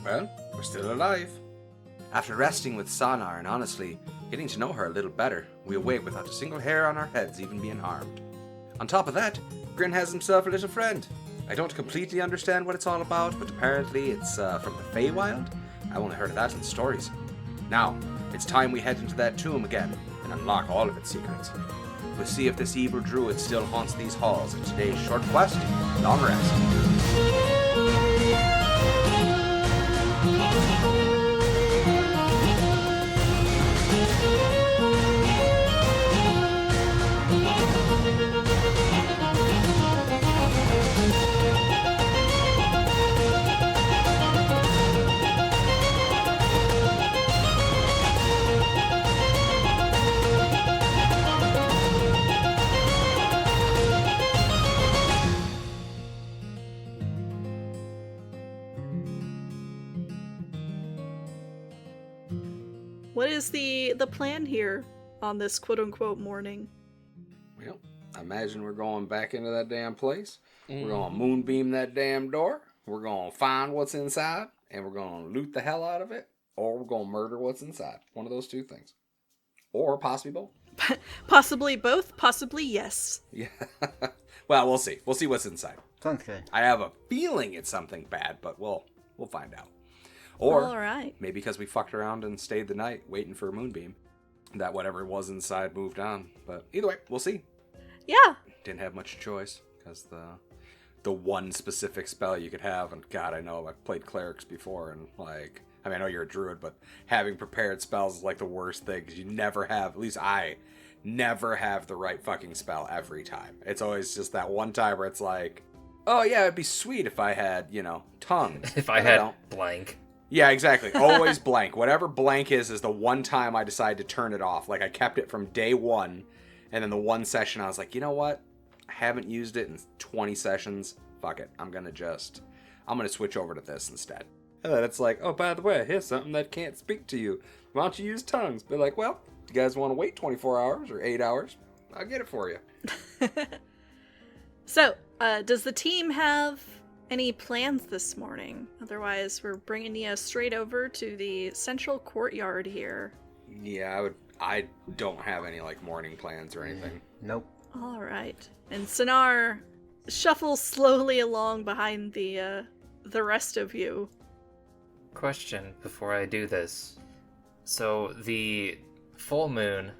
Well, we're still alive. After resting with Sonar and honestly getting to know her a little better, we awake without a single hair on our heads even being harmed. On top of that, Grin has himself a little friend. I don't completely understand what it's all about, but apparently it's from the Feywild. I only heard of that in stories. Now, it's time we head into that tomb again and unlock all of its secrets. We'll see if this evil druid still haunts these halls in today's short quest, Long Rest. What is the plan here on this quote-unquote morning? Well, I imagine we're going back into that damn place. We're going to moonbeam that damn door. We're going to find what's inside, and we're going to loot the hell out of it, or we're going to murder what's inside. One of those two things. Or possibly both. Possibly both, possibly yes. Yeah. Well, we'll see. We'll see what's inside. Sounds good. I have a feeling it's something bad, but we'll find out. Or all right. Maybe because we fucked around and stayed the night waiting for a moonbeam, that whatever was inside moved on. But either way, we'll see. Yeah. Didn't have much choice because the one specific spell you could have, and God, I know I've played clerics before, and like, I mean, I know you're a druid, but having prepared spells is like the worst thing because you never have, at least I never have the right fucking spell every time. It's always just that one time where it's like, oh yeah, it'd be sweet if I had, tongues. If I had blank. Yeah, exactly. Always blank. Whatever blank is the one time I decided to turn it off. Like, I kept it from day one, and then the one session I was like, you know what? I haven't used it in 20 sessions. Fuck it. I'm gonna switch over to this instead. And then it's like, oh, by the way, here's something that can't speak to you. Why don't you use tongues? Be like, well, you guys want to wait 24 hours or 8 hours? I'll get it for you. So, does the team have any plans this morning? Otherwise, we're bringing you straight over to the central courtyard here. Yeah, I don't have any, morning plans or anything. Nope. All right. And Sonar shuffles slowly along behind the rest of you. Question before I do this. So, the full moon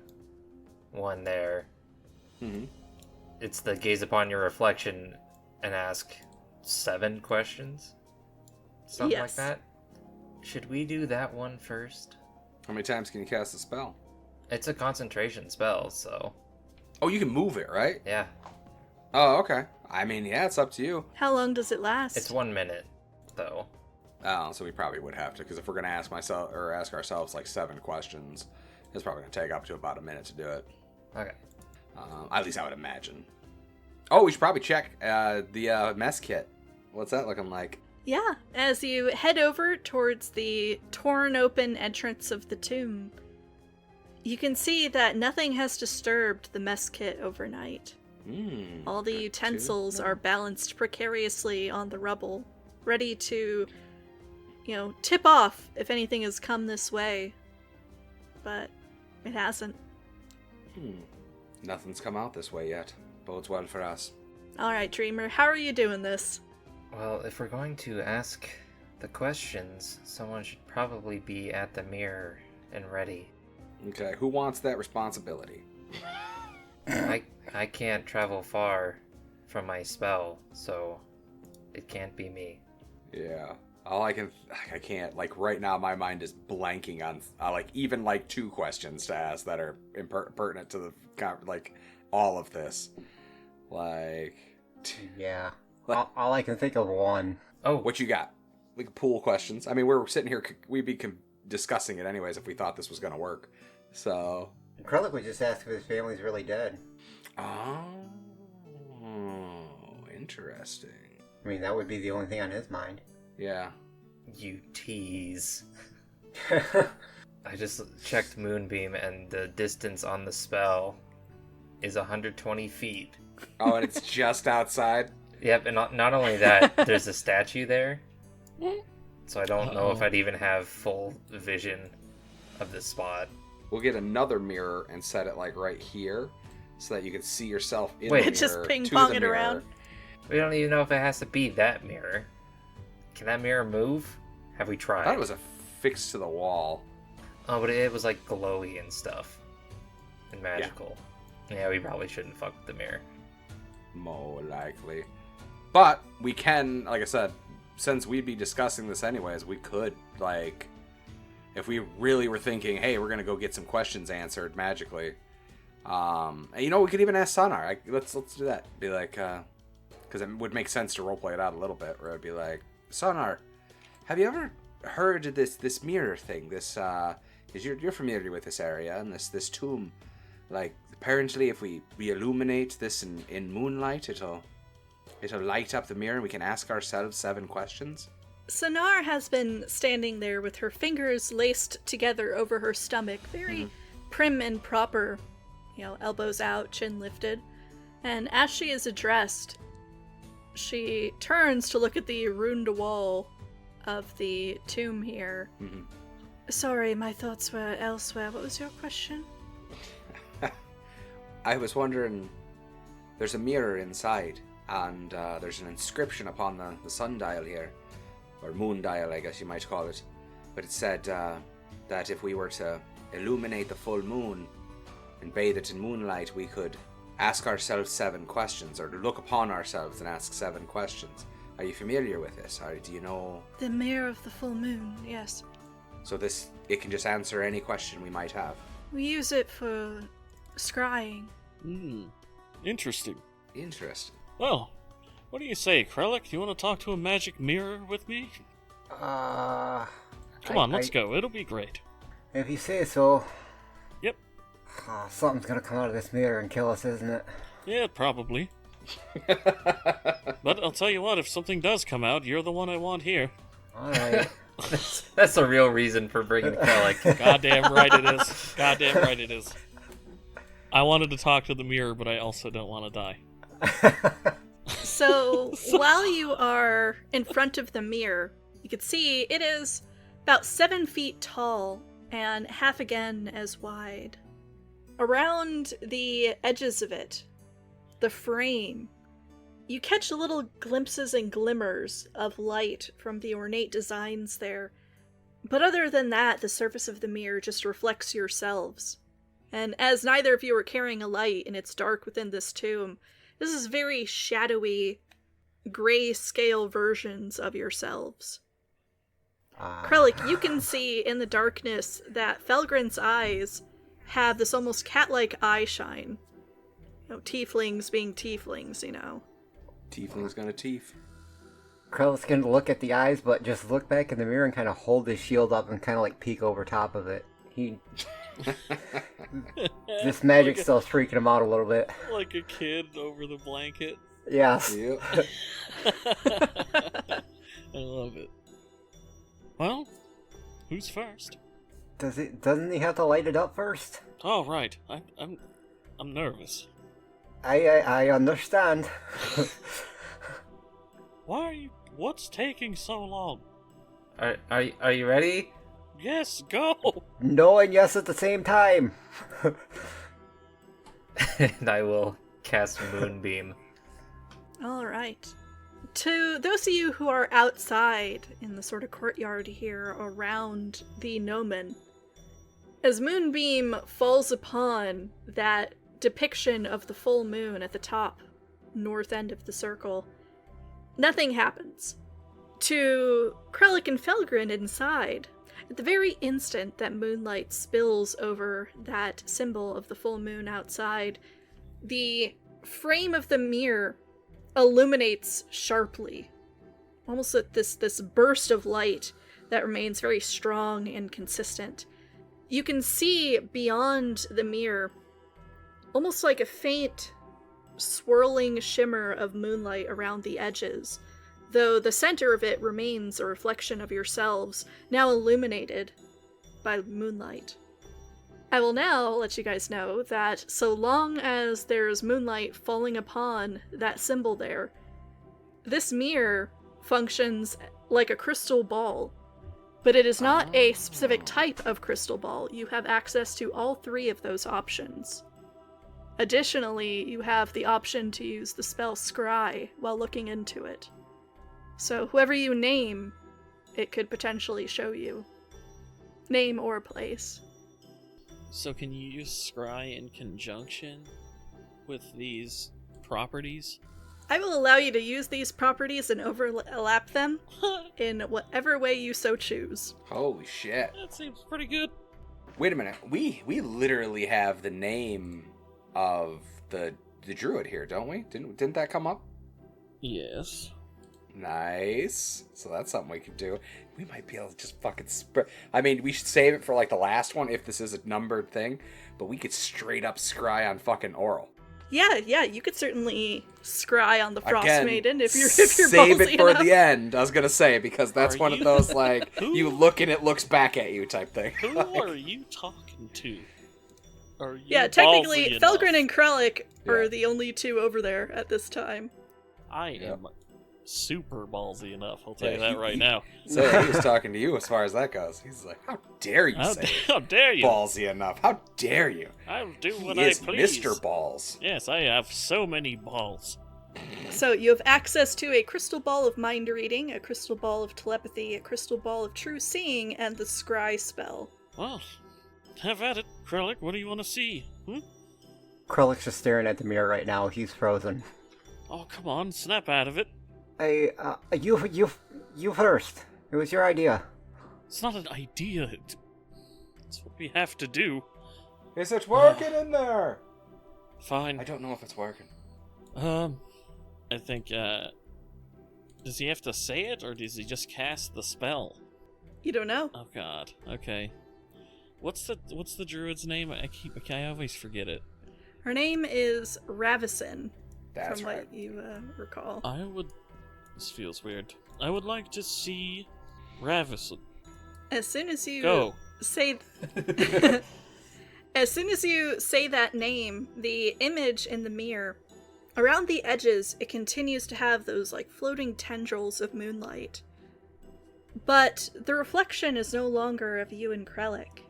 one there, it's the gaze upon your reflection and ask 7 questions? Something like that? Should we do that one first? How many times can you cast a spell? It's a concentration spell, so... Oh, you can move it, right? Yeah. Oh, okay. I mean, yeah, it's up to you. How long does it last? It's 1 minute, though. Oh, so we probably would have to, because if we're going to ask ourselves 7 questions, it's probably going to take up to about a minute to do it. Okay. At least I would imagine. Oh, we should probably check the mess kit. What's that looking like? Yeah, as you head over towards the torn open entrance of the tomb, you can see that nothing has disturbed the mess kit overnight. All the utensils are balanced precariously on the rubble, ready to, tip off if anything has come this way. But it hasn't. Nothing's come out this way yet. Bodes well for us. Alright, Dreamer, how are you doing this? Well, if we're going to ask the questions, someone should probably be at the mirror and ready. Okay, who wants that responsibility? I can't travel far from my spell, so it can't be me. Yeah. I can't, right now my mind is blanking on, even 2 questions to ask that are pertinent to the, all of this. Yeah. All I can think of one. Oh. What you got? We can pool questions. I mean, we're sitting here, we'd be discussing it anyways if we thought this was going to work. So. Krellick would just ask if his family's really dead. Oh. Interesting. I mean, that would be the only thing on his mind. Yeah. You tease. I just checked Moonbeam, and the distance on the spell is 120 feet. Oh, and it's just outside? Yep, and not only that, there's a statue there. So I don't know if I'd even have full vision of this spot. We'll get another mirror and set it like right here, so that you can see yourself in Wait. the mirror. Just ping to pong the it mirror. around. We don't even know if it has to be that mirror. Can that mirror move? Have we I tried? thought it was affixed to the wall. Oh, but it was like glowy and stuff. And magical. Yeah, we probably shouldn't fuck with the mirror. More likely. But we can, like I said, since we'd be discussing this anyways, we could, like, if we really were thinking, hey, we're going to go get some questions answered magically. And we could even ask Sonar. Let's do that. Be like, because it would make sense to roleplay it out a little bit, where it'd be like, Sonar, have you ever heard this mirror thing? This, because you're familiar with this area and this tomb. Like, apparently if we illuminate this in moonlight, it'll light up the mirror and we can ask ourselves 7 questions. Sonar has been standing there with her fingers laced together over her stomach, very prim and proper, elbows out, chin lifted. And as she is addressed, she turns to look at the runed wall of the tomb here. Mm-hmm. Sorry, my thoughts were elsewhere. What was your question? I was wondering, there's a mirror inside, and there's an inscription upon the sundial here, or moon dial, I guess you might call it. But it said that if we were to illuminate the full moon and bathe it in moonlight, we could ask ourselves 7 questions, or look upon ourselves and ask 7 questions. Are you familiar with this? Or do you know? The mirror of the full moon, yes. So it can just answer any question we might have. We use it for scrying. Interesting. Interesting. Well, what do you say, Krellick? You want to talk to a magic mirror with me? Come on, let's go. It'll be great. If you say so. Yep. Something's gonna come out of this mirror and kill us, isn't it? Yeah, probably. But I'll tell you what, if something does come out, you're the one I want here. Alright. That's the real reason for bringing Kellic. Goddamn right it is. Goddamn right it is. I wanted to talk to the mirror, but I also don't want to die. So, while you are in front of the mirror, you can see it is about 7 feet tall and half again as wide. Around the edges of it, the frame, you catch little glimpses and glimmers of light from the ornate designs there. But other than that, the surface of the mirror just reflects yourselves. And as neither of you are carrying a light and it's dark within this tomb, this is very shadowy, gray-scale versions of yourselves. Krellick, you can see in the darkness that Felgrin's eyes have this almost cat-like eye shine. Tieflings being tieflings, Tiefling's gonna teef. Krell's gonna look at the eyes, but just look back in the mirror and kind of hold his shield up and kind of like peek over top of it. This magic's still freaking him out a little bit. Like a kid over the blanket. Yes. Yep. I love it. Well, who's first? Doesn't he have to light it up first? Oh, right. I'm nervous. I understand. What's taking so long? Are you ready? Yes, go! No and yes at the same time. And I will cast Moonbeam. Alright. To those of you who are outside in the sort of courtyard here around the gnomon, as Moonbeam falls upon that depiction of the full moon at the top, north end of the circle, nothing happens. To Krellick and Felgrin inside, at the very instant that moonlight spills over that symbol of the full moon outside, the frame of the mirror illuminates sharply. Almost at this burst of light that remains very strong and consistent. You can see beyond the mirror almost like a faint swirling shimmer of moonlight around the edges, though the center of it remains a reflection of yourselves, now illuminated by moonlight. I will now let you guys know that so long as there's moonlight falling upon that symbol there, this mirror functions like a crystal ball. But it is not a specific type of crystal ball. You have access to all 3 of those options. Additionally, you have the option to use the spell Scry while looking into it. So whoever you name, it could potentially show you. Name or place. So can you use Scry in conjunction with these properties? I will allow you to use these properties and overlap them in whatever way you so choose. Holy shit. That seems pretty good. Wait a minute. We literally have the name of the druid here, don't we? Didn't that come up? Yes. Nice. So that's something we could do. We might be able to just fucking I mean, we should save it for like the last one if this is a numbered thing, but we could straight up scry on fucking oral. Yeah, you could certainly scry on the Frost Again, Maiden if you're save ballsy it for enough. the end. I was gonna say, because that's Are one of you- those like Who? you look and it looks back at you type thing. Who are you talking to? Are you Yeah, technically, ballsy Felgren enough? and Krellick are Yeah. the only 2 over there at this time. I Yep. am super ballsy enough, I'll tell you Yeah, that right now. So he was talking to you as far as that goes. He's like, "How dare you say How dare you? ballsy enough? How dare you?" I'll do what He I is please. Mr. Balls. Yes, I have so many balls. So you have access to a crystal ball of mind reading, a crystal ball of telepathy, a crystal ball of true seeing, and the scry spell. Well, have at it, Krellick. What do you want to see? Krellick's just staring at the mirror right now. He's frozen. Oh, come on, snap out of it. You first. It was your idea. It's not an idea. It's what we have to do. Is it working in there? Fine. I don't know if it's working. I think, does he have to say it, or does he just cast the spell? You don't know. Oh god, okay. What's the druid's name? I always forget it. Her name is Ravison, That's from right. what you recall. This feels weird. I would like to see Ravison. As soon as you Go. say As soon as you say that name, the image in the mirror, around the edges, it continues to have those like floating tendrils of moonlight. But the reflection is no longer of you and Krellick.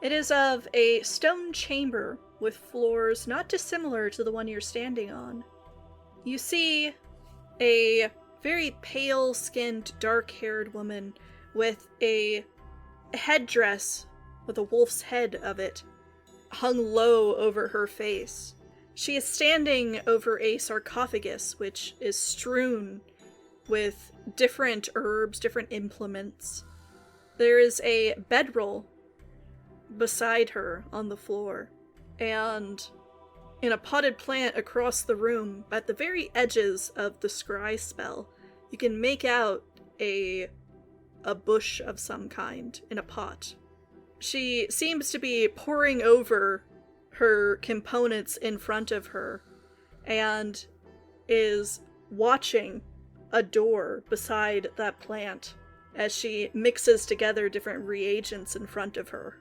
It is of a stone chamber with floors not dissimilar to the one you're standing on. You see a very pale-skinned, dark-haired woman with a headdress with a wolf's head of it hung low over her face. She is standing over a sarcophagus which is strewn with different herbs, different implements. There is a bedroll beside her on the floor, and in a potted plant across the room, at the very edges of the scry spell, you can make out a bush of some kind in a pot. She seems to be poring over her components in front of her and is watching a door beside that plant as she mixes together different reagents in front of her.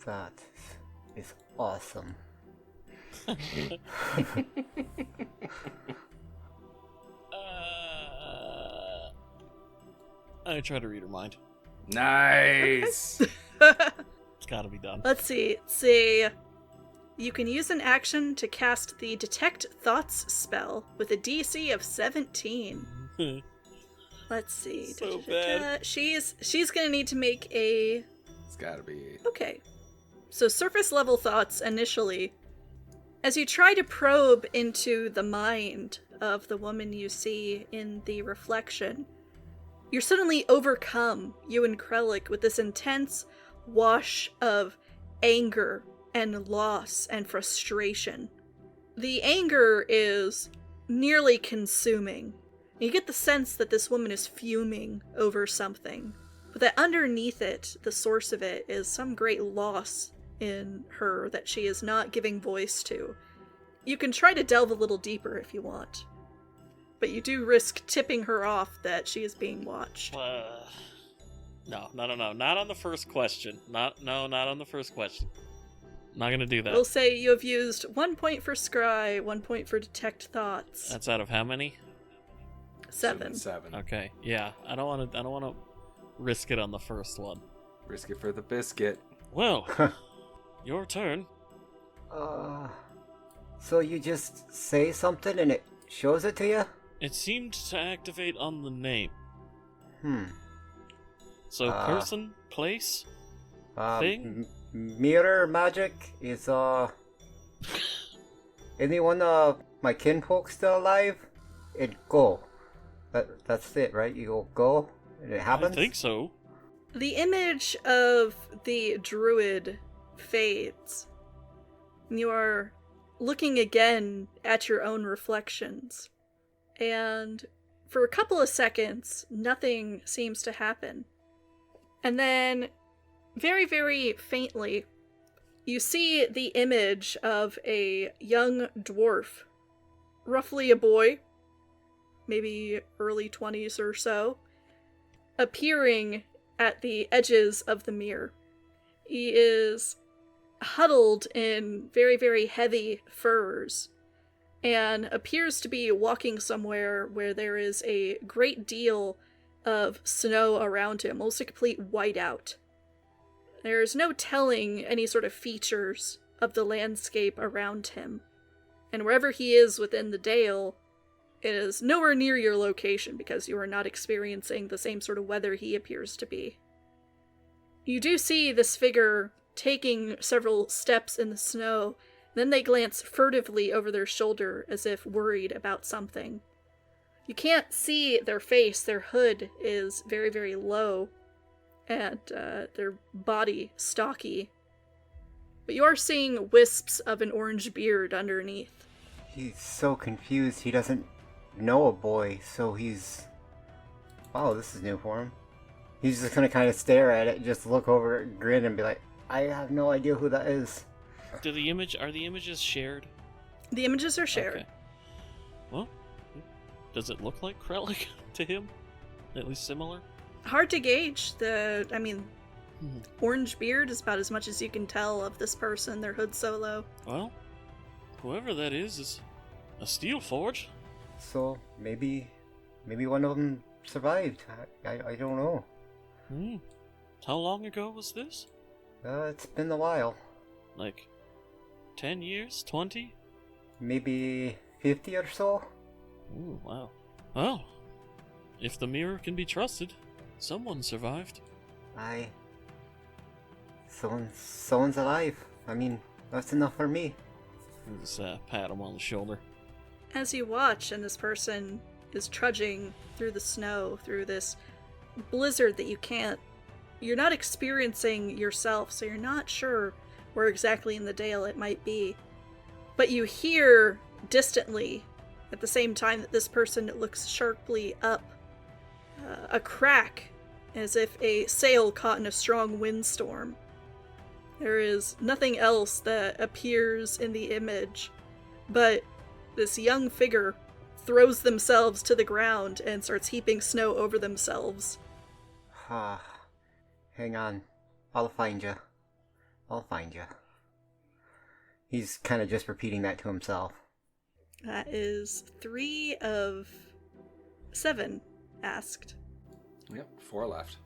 That is awesome. I try to read her mind. Nice. It's gotta be done. Let's see. You can use an action to cast the Detect Thoughts spell with a DC of 17. Let's see. So bad. She's gonna need to make a... It's gotta be. Okay. So surface level thoughts initially. As you try to probe into the mind of the woman you see in the reflection, you're suddenly overcome, you and Krellick, with this intense wash of anger and loss and frustration. The anger is nearly consuming. You get the sense that this woman is fuming over something, but that underneath it, the source of it, is some great loss in her that she is not giving voice to. You can try to delve a little deeper if you want, but you do risk tipping her off that she is being watched. No, not on the first question. Not on the first question. Not gonna do that. We'll say you have used 1 point for scry, 1 point for detect thoughts. That's out of how many? 7. 7. Okay, yeah. I don't want to risk it on the first one. Risk it for the biscuit. Well, your turn. So you just say something and it shows it to you? It seemed to activate on the name. Hmm. So person, place, thing. Mirror magic is anyone my kinfolk still alive? It go. That's it, right? You go and it happens. I think so. The image of the druid fades. You are looking again at your own reflections. And for a couple of seconds, nothing seems to happen. And then, very, very faintly, you see the image of a young dwarf, roughly a boy, maybe early 20s or so, appearing at the edges of the mirror. He is huddled in very, very heavy furs and appears to be walking somewhere where there is a great deal of snow around him, almost a complete whiteout. There's no telling any sort of features of the landscape around him. And wherever he is within the dale, it is nowhere near your location because you are not experiencing the same sort of weather he appears to be. You do see this figure taking several steps in the snow, then they glance furtively over their shoulder as if worried about something. You can't see their face, their hood is very, very low, and their body stocky. But you are seeing wisps of an orange beard underneath. He's so confused, he doesn't know a boy, so he's... Wow, this is new for him. He's just gonna kind of stare at it, just look over, grin, and be like, I have no idea who that is. Are the images shared? The images are shared. Okay. Well, does it look like Krellick to him? At least similar? Hard to gauge. Orange beard is about as much as you can tell of this person, their hood so low. Well, whoever that is a steel forge. So, maybe one of them survived. I don't know. How long ago was this? It's been a while. Like 10 years? 20? Maybe 50 or so? Ooh, wow. Well, if the mirror can be trusted, someone survived. Someone's alive. I mean, that's enough for me. Just pat him on the shoulder. As you watch, and this person is trudging through the snow, through this blizzard that you're not experiencing yourself, so you're not sure where exactly in the dale it might be. But you hear distantly, at the same time that this person looks sharply up, a crack, as if a sail caught in a strong windstorm. There is nothing else that appears in the image, but this young figure throws themselves to the ground and starts heaping snow over themselves. Hang on. I'll find you. He's kind of just repeating that to himself. That is 3 of 7 asked. Yep, 4 left.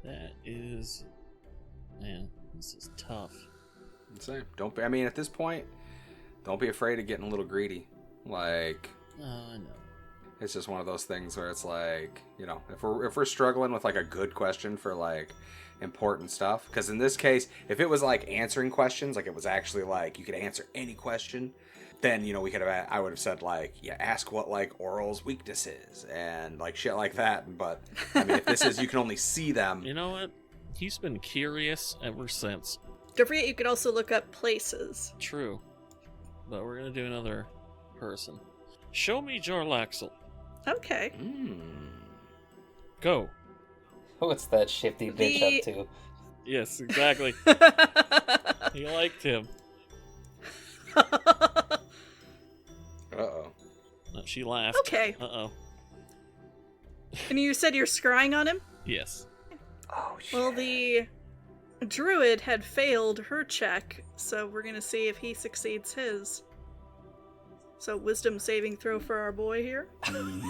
That is... Man, this is tough. At this point, don't be afraid of getting a little greedy. Like... I know. It's just one of those things where it's like, if we're struggling with like a good question for like important stuff, because in this case, if it was like answering questions, like it was actually like you could answer any question, then I would have said like, yeah, ask what like Oral's weakness is and like shit like that. But I mean, if this is you can only see them. You know what? He's been curious ever since. Don't forget, you could also look up places. True, but we're gonna do another person. Show me Jarlaxle. Okay. Go. What's that shifty bitch up to? Yes, exactly. He liked him. Uh-oh. No, she laughed. Okay. Uh-oh. And you said you're scrying on him? Yes. Oh, shit. Well, the druid had failed her check, so we're gonna see if he succeeds his. So, wisdom saving throw for our boy here. That would be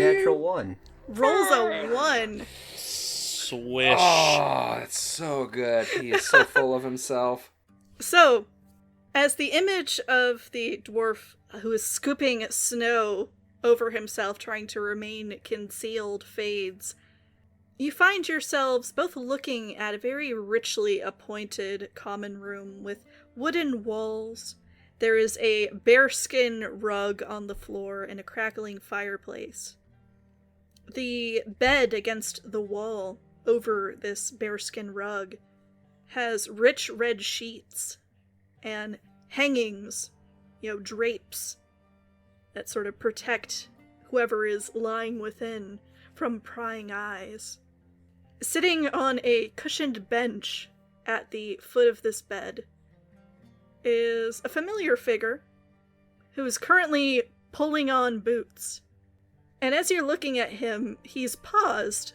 a natural 1. Rolls a 1. Swish. Oh, that's so good. He is so full of himself. So, as the image of the dwarf who is scooping snow over himself, trying to remain concealed, fades, you find yourselves both looking at a very richly appointed common room with wooden walls. There is a bearskin rug on the floor and a crackling fireplace. The bed against the wall over this bearskin rug has rich red sheets and hangings, drapes that sort of protect whoever is lying within from prying eyes. Sitting on a cushioned bench at the foot of this bed is a familiar figure who is currently pulling on boots. And as you're looking at him, he's paused,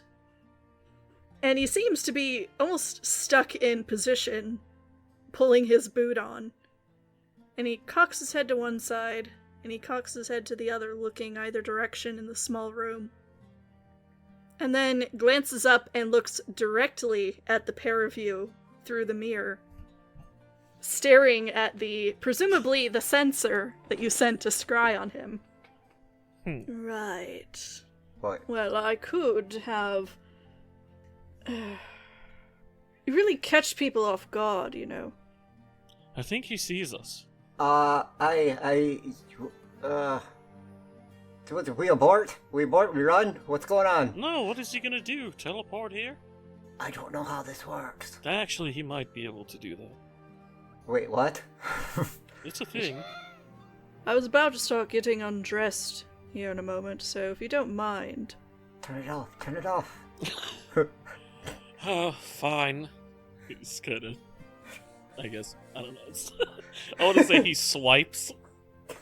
and he seems to be almost stuck in position, pulling his boot on. And he cocks his head to one side, and he cocks his head to the other, looking either direction in the small room. And then glances up and looks directly at the pair of you through the mirror, staring at presumably the sensor that you sent to scry on him. Right. What? Well, I could have... You really catch people off guard, I think he sees us. We abort? We abort? We run? What's going on? No, what is he gonna do? Teleport here? I don't know how this works. Actually, he might be able to do that. Wait, what? It's a thing. I was about to start getting undressed here in a moment, so if you don't mind... Turn it off, turn it off. Oh, fine. He's kinda... I guess. I don't know. I want to say he swipes.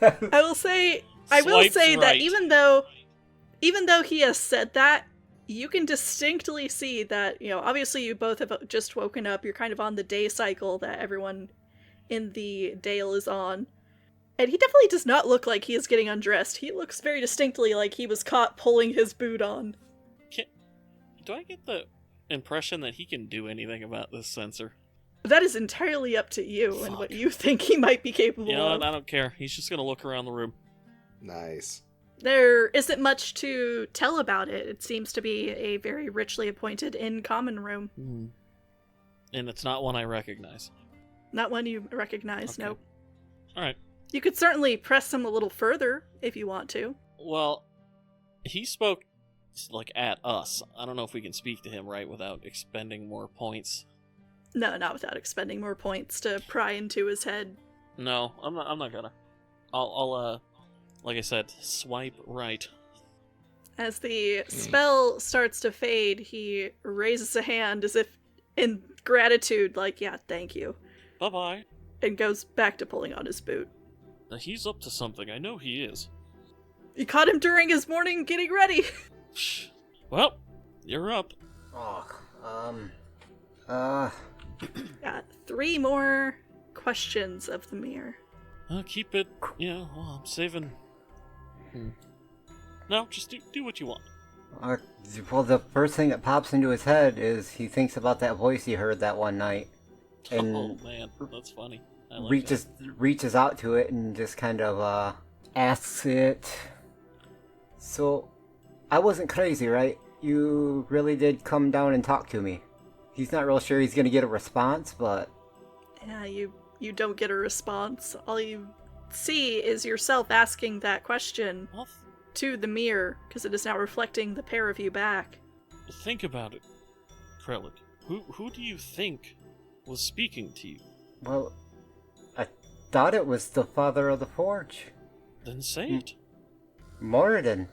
I will say Swipes that right. even though he has said that, you can distinctly see that, obviously you both have just woken up, you're kind of on the day cycle that everyone in the Dale is on. And he definitely does not look like he is getting undressed. He looks very distinctly like he was caught pulling his boot on. Do I get the impression that he can do anything about this sensor? That is entirely up to you and what you think he might be capable You know of. what? I don't care. He's just gonna look around the room. Nice. There isn't much to tell about it. It seems to be a very richly appointed in-common room. Mm. And it's not one I recognize. Not one you recognize, Okay. nope. Alright. You could certainly press him a little further if you want to. Well, he spoke, at us. I don't know if we can speak to him, right, without expending more points. No, not without expending more points to pry into his head. No, I'm not gonna. I'll like I said, swipe right. As the spell starts to fade, he raises a hand as if in gratitude, like, yeah, thank you, Bye-bye. and goes back to pulling on his boot. Now, he's up to something. I know he is. You caught him during his morning getting ready. Well, you're up. Got 3 more questions of the mirror. Keep it, I'm saving... No, just do what you want. Well, the first thing that pops into his head is he thinks about that voice he heard that one night. And Oh, man, that's funny. I like that. reaches out to it and just kind of asks it. So, I wasn't crazy, right? You really did come down and talk to me. He's not real sure he's gonna get a response, but... Yeah, you don't get a response. All you see is yourself asking that question Well, to the mirror, because it is now reflecting the pair of you back. think about it, Krellick. Who do you think was speaking to you? Well, I thought it was the father of the forge. Then say it. Moradin.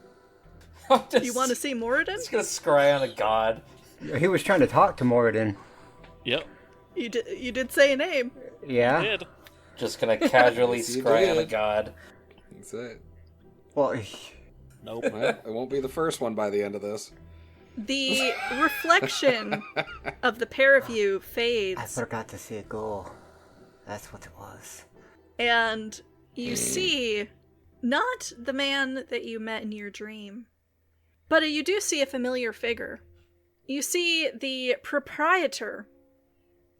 Do you want to see Moradin? Just gonna scry on a god. He was trying to talk to Moradin. Yep, You did say a name. Yeah? did. Just gonna casually Yes, you scry on a did. god. That's it. Well, Nope. Well, it won't be the first one by the end of this. The reflection of the pair of you I fades, forgot to see a goal. That's what it was. and you see not the man that you met in your dream, but you do see a familiar figure. You see the proprietor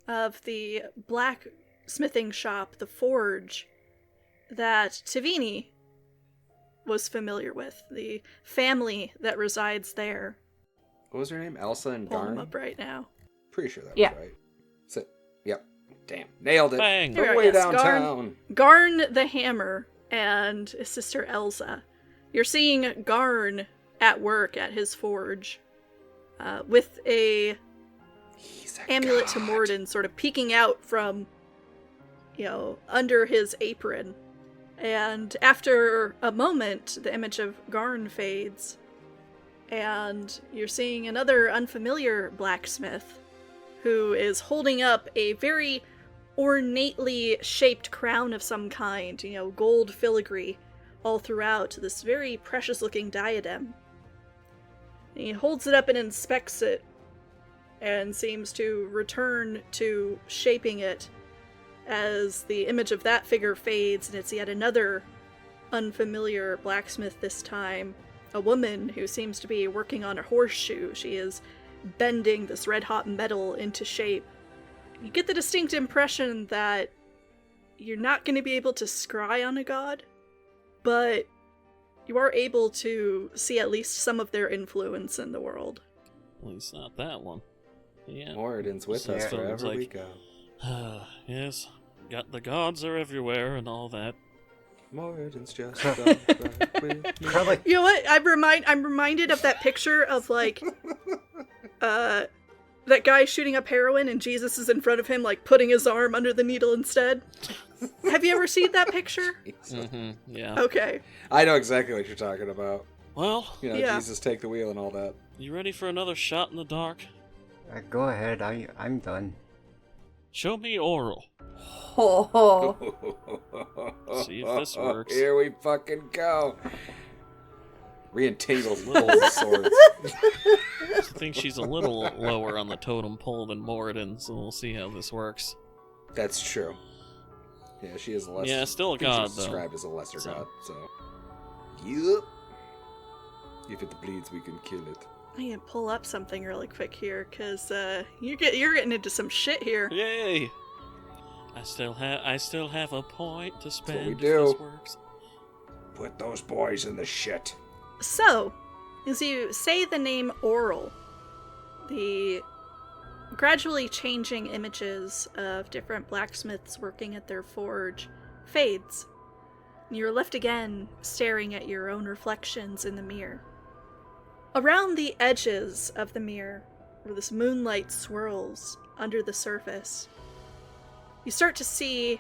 of the blacksmithing shop, the forge, that Tavini was familiar with, the family that resides there. What was her name? Elsa and Pull him Garn? up right now. Pretty sure that Yeah. was right. Yep. Damn. Nailed it. Bang. Here we From are, way yes, downtown. Garn the Hammer and his sister Elsa. You're seeing Garn at work at his forge with a He's a amulet god. to Morden sort of peeking out from, under his apron. And after a moment, the image of Garn fades, and you're seeing another unfamiliar blacksmith who is holding up a very ornately shaped crown of some kind, gold filigree all throughout this very precious looking diadem. And he holds it up and inspects it and seems to return to shaping it as the image of that figure fades, and it's yet another unfamiliar blacksmith this time. A woman who seems to be working on a horseshoe. She is bending this red-hot metal into shape. You get the distinct impression that you're not going to be able to scry on a god, but you are able to see at least some of their influence in the world. At least not that one. Yeah. Morden's with So us it wherever sounds we like- go. Yes. Got the gods are everywhere and all that. Morden's just a right with me. Probably. You know what? I'm reminded of that picture of that guy shooting up heroin and Jesus is in front of him, putting his arm under the needle instead. Have you ever seen that picture? Mm-hmm. Yeah. Okay. I know exactly what you're talking about. Well, Yeah. Jesus take the wheel and all that. you ready for another shot in the dark? Go ahead. I'm done. Show me oral. Oh, See if this works. Here we fucking go. Re-entangles pulls the swords. I think she's a little lower on the totem pole than Moradin, so we'll see how this works. That's true. Yeah, she is a lesser. Yeah, still a I think god, she's though. described as a lesser So. god, so. Yep. If it bleeds, we can kill it. I need to pull up something really quick here, because you're getting into some shit here. Yay! I still have a point to spend. we if do. This works. Put those boys in the shit. So, as you say the name Oral, the gradually changing images of different blacksmiths working at their forge fades. And you're left again staring at your own reflections in the mirror. Around the edges of the mirror, where this moonlight swirls under the surface, you start to see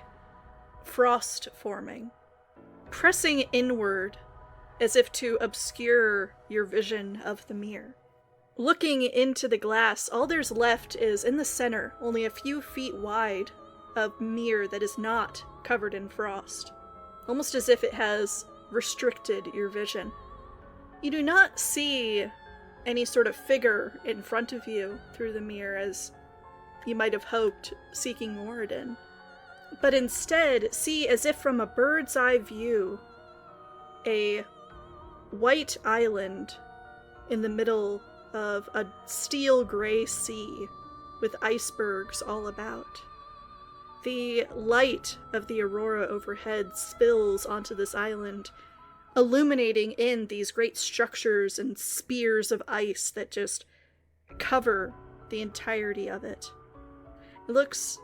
frost forming, pressing inward as if to obscure your vision of the mirror. Looking into the glass, all there's left is, in the center, only a few feet wide, of mirror that is not covered in frost, almost as if it has restricted your vision. You do not see any sort of figure in front of you through the mirror as you might have hoped, seeking Moradin, but instead see, as if from a bird's eye view, a white island in the middle of a steel gray sea with icebergs all about. The light of the aurora overhead spills onto this island, illuminating in these great structures and spears of ice that just cover the entirety of it. It looks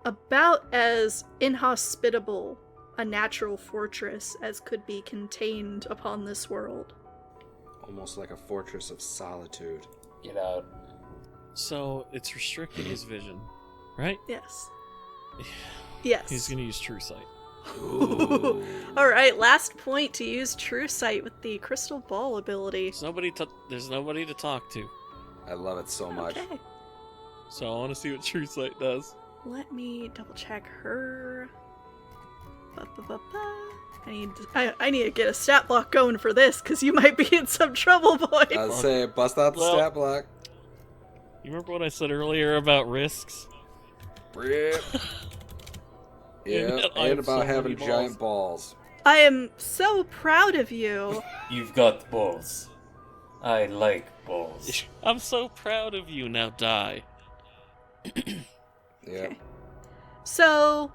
about as inhospitable a natural fortress as could be contained upon this world. Almost like a fortress of solitude. Get out. So it's restricting his vision, right? Yes. Yes. He's gonna use True Sight. Alright, last point to use True Sight with the Crystal Ball ability. There's nobody to talk to. I love it so much. Okay. So I want to see what True Sight does. Let me double check her. I need to get a stat block going for this, because you might be in some trouble, boy. I'll say, bust out the stat block. You remember what I said earlier about risks? Rip. Yeah, and about having giant balls. I am so proud of you. You've got balls. I like balls. I'm so proud of you. Now die. Yeah. Okay. So,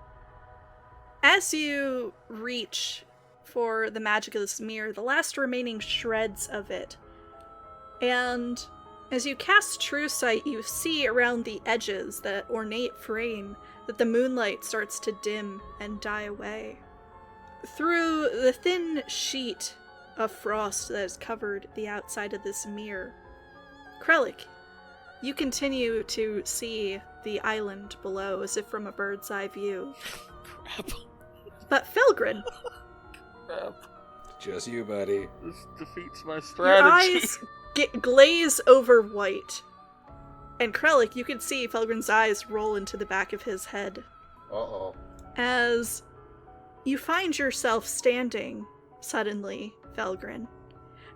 as you reach for the magic of this mirror, the last remaining shreds of it, and as you cast True Sight, you see around the edges, that ornate frame, that the moonlight starts to dim and die away. Through the thin sheet of frost that has covered the outside of this mirror, Krellik, you continue to see the island below as if from a bird's eye view. Crap. But Felgrin, Crap. Just you, buddy. This defeats my your strategy. eyes glaze over white. And Krellik, you can see Felgrin's eyes roll into the back of his head. Uh-oh. As you find yourself standing, suddenly, Felgrin,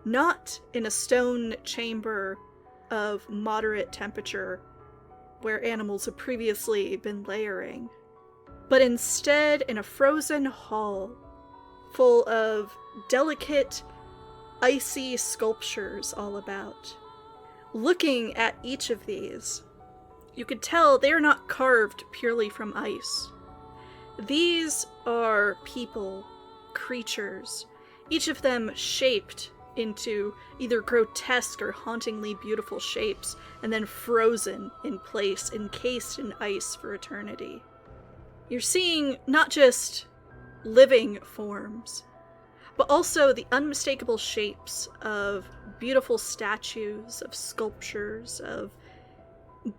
not in a stone chamber of moderate temperature where animals have previously been layering, but instead in a frozen hall full of delicate, icy sculptures all about. Looking at each of these, you could tell they are not carved purely from ice. These are people, creatures, each of them shaped into either grotesque or hauntingly beautiful shapes, and then frozen in place, encased in ice for eternity. You're seeing not just living forms, but also the unmistakable shapes of beautiful statues, of sculptures, of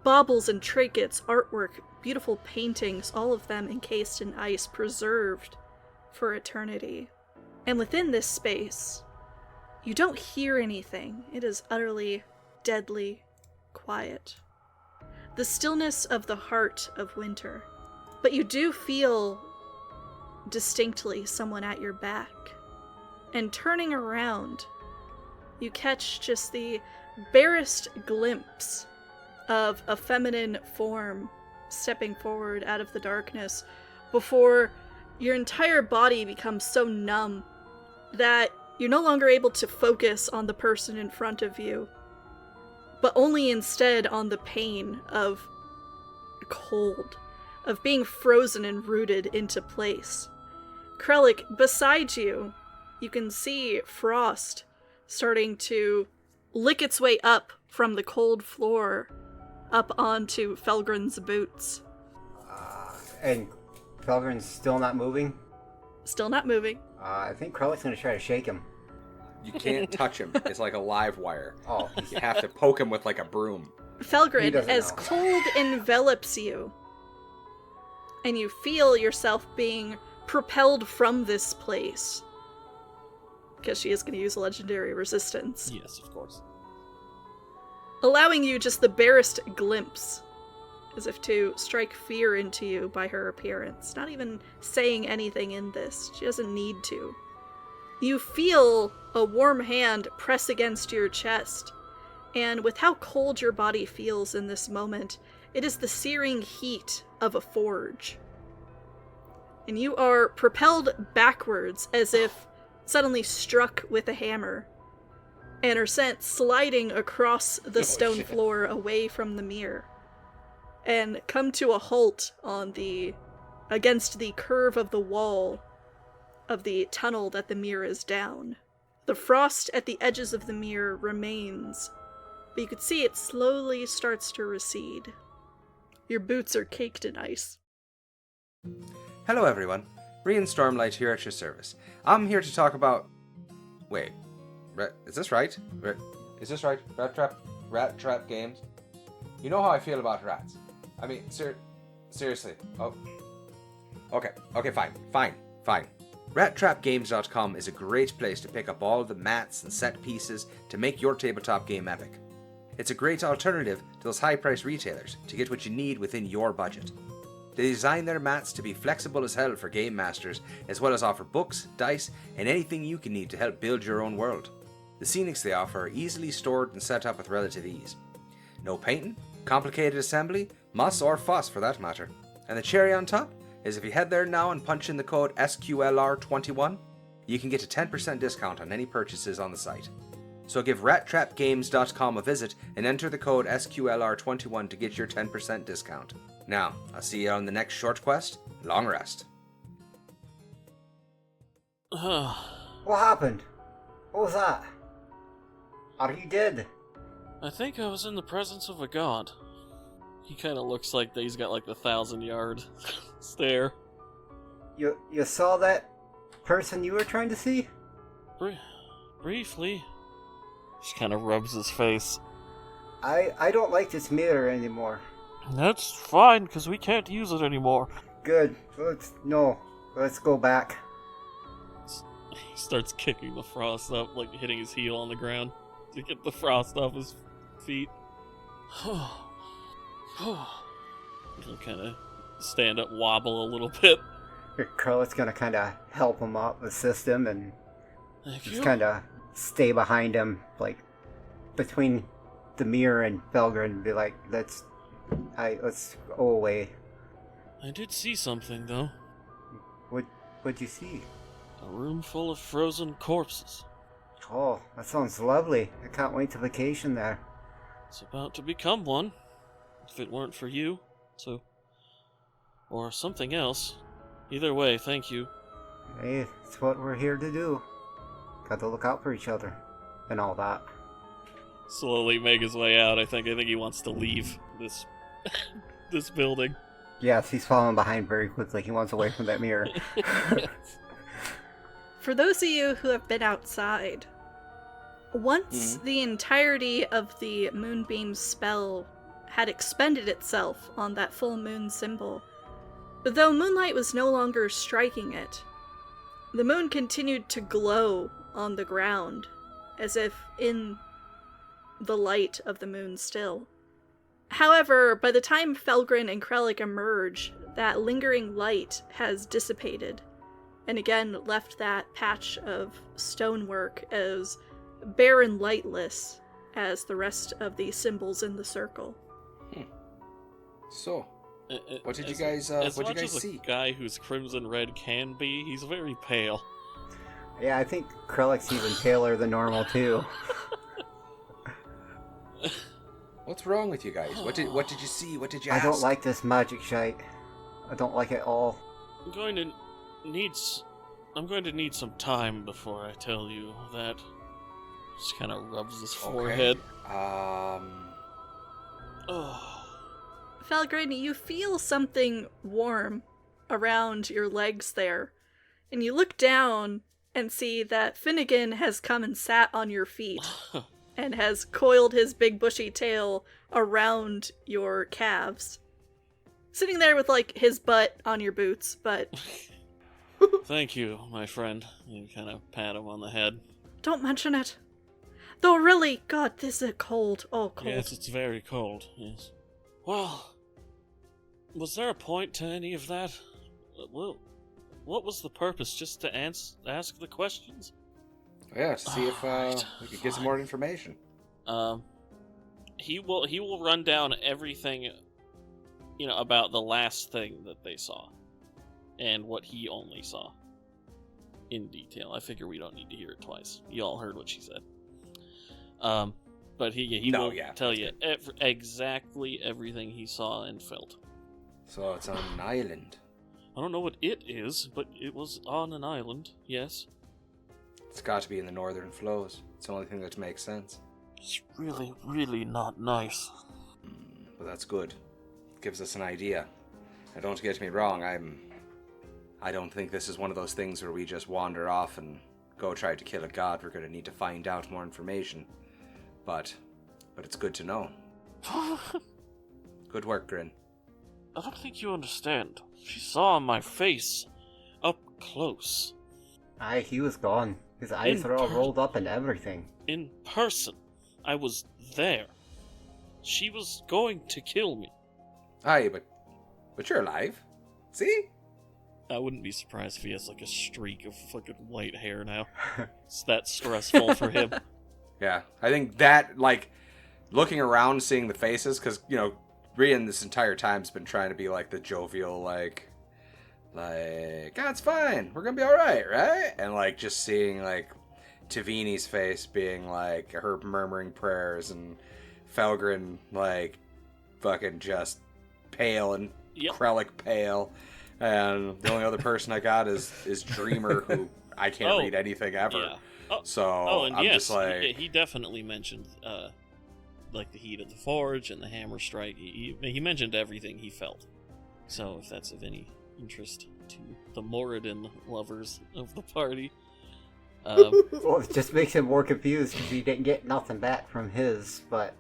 baubles and trinkets, artwork, beautiful paintings, all of them encased in ice, preserved for eternity. And within this space, you don't hear anything. It is utterly, deadly quiet. The stillness of the heart of winter. But you do feel distinctly someone at your back. And turning around, you catch just the barest glimpse of a feminine form stepping forward out of the darkness before your entire body becomes so numb that you're no longer able to focus on the person in front of you, but only instead on the pain of cold, of being frozen and rooted into place. Krellik, beside you, you can see frost starting to lick its way up from the cold floor up onto Felgrin's boots. And Felgrin's still not moving? Still not moving. I think Krellik's gonna try to shake him. You can't touch him. It's like a live wire. Oh. You have to poke him with like a broom. Felgrin, as know. cold envelops you, and you feel yourself being propelled from this place, because she is going to use a legendary resistance, Yes, of course. allowing you just the barest glimpse, as if to strike fear into you by her appearance, not even saying anything in this. She doesn't need to. You feel a warm hand press against your chest, and with how cold your body feels in this moment, it is the searing heat of a forge. And you are propelled backwards as if suddenly struck with a hammer, and are sent sliding across the stone floor away from the mirror, and come to a halt on against the curve of the wall of the tunnel that the mirror is down. The frost at the edges of the mirror remains, but you could see it slowly starts to recede. Your boots are caked in ice. Hello everyone, Rian Stormlight here at your service. I'm here to talk about... Wait, is this right? Is this right? Rat Trap Games? You know how I feel about rats. I mean, seriously. Oh. Okay, fine. RatTrapGames.com is a great place to pick up all the mats and set pieces to make your tabletop game epic. It's a great alternative to those high-priced retailers to get what you need within your budget. They design their mats to be flexible as hell for game masters, as well as offer books, dice, and anything you can need to help build your own world. The scenics they offer are easily stored and set up with relative ease. No painting, complicated assembly, muss or fuss for that matter. And the cherry on top is if you head there now and punch in the code SQLR21, you can get a 10% discount on any purchases on the site. So give rattrapgames.com a visit and enter the code SQLR21 to get your 10% discount. Now, I'll see you on the next short quest. Long rest. What happened? What was that? Are you dead? I think I was in the presence of a god. He kind of looks like he's got like the 1,000-yard stare. You saw that person you were trying to see? Briefly. Just kind of rubs his face. I don't like this mirror anymore. That's fine, because we can't use it anymore. Good. Let's go back. He starts kicking the frost up, like hitting his heel on the ground to get the frost off his feet. He'll kind of stand up, wobble a little bit. Krellick's gonna kind of help him up, assist him, and Thank just you. kind of stay behind him, like between the mirror and Felgren, and be like, let's go away. I did see something, though. What'd you see? A room full of frozen corpses. Oh, that sounds lovely. I can't wait to vacation there. It's about to become one. If it weren't for you, or something else. Either way, thank you. Hey, it's what we're here to do. Got to look out for each other, and all that. Slowly make his way out. I think he wants to leave this this building. Yes, he's falling behind very quickly. He wants away from that mirror. For those of you who have been outside, once the entirety of the moonbeam spell had expended itself on that full moon symbol, but though moonlight was no longer striking it, the moon continued to glow on the ground, as if in the light of the moon still. However, by the time Felgren and Krellick emerge, that lingering light has dissipated, and again left that patch of stonework as bare and lightless as the rest of the symbols in the circle. So, what did you guys see? A guy who's crimson red can be, he's very pale. Yeah, I think Krellick's even paler than normal too. What's wrong with you guys? What did you see? What did you ask? I don't like this magic shite. I don't like it at all. I'm going to need some time before I tell you that. Just kind of rubs his forehead. Felgren, you feel something warm around your legs there, and you look down and see that Finnegan has come and sat on your feet and has coiled his big bushy tail around your calves. Sitting there with, like, his butt on your boots, but... Thank you, my friend. You kind of pat him on the head. Don't mention it. Though really, God, this is cold. Oh, cold. Yes, it's very cold, yes. Well, was there a point to any of that? Well, what was the purpose? Just to ask the questions? Yeah, to see if we could get some more information. He will run down everything, about the last thing that they saw, and what he only saw, in detail. I figure we don't need to hear it twice. You all heard what she said. But he will tell you exactly everything he saw and felt. So it's on an island. I don't know what it is, but it was on an island, yes. It's got to be in the northern flows. It's the only thing that makes sense. It's really, really not nice. But that's good. It gives us an idea. Now, don't get me wrong, I don't think this is one of those things where we just wander off and go try to kill a god. We're going to need to find out more information. But it's good to know. Good work, Grin. I don't think you understand. She saw my face up close. Aye, he was gone. His eyes are all rolled up and everything. In person. I was there. She was going to kill me. Aye, but But you're alive. See? I wouldn't be surprised if he has like a streak of fucking white hair now. It's that stressful for him. Yeah, I think that, like, looking around, seeing the faces, because, you know, Rian this entire time's been trying to be, like, the jovial, like, God's fine, we're gonna be alright, right? And, like, just seeing, like, Tavini's face being, like, her murmuring prayers, and Felgrin, like, fucking just pale, and Krellick pale, and the only other person I got is Dreamer, who I can't read anything ever. Yeah. And I'm just like... he definitely mentioned, like, the heat of the forge and the hammer strike. He mentioned everything he felt. So, if that's of any interest to the Moradin lovers of the party. Well, it just makes him more confused because he didn't get nothing back from his, but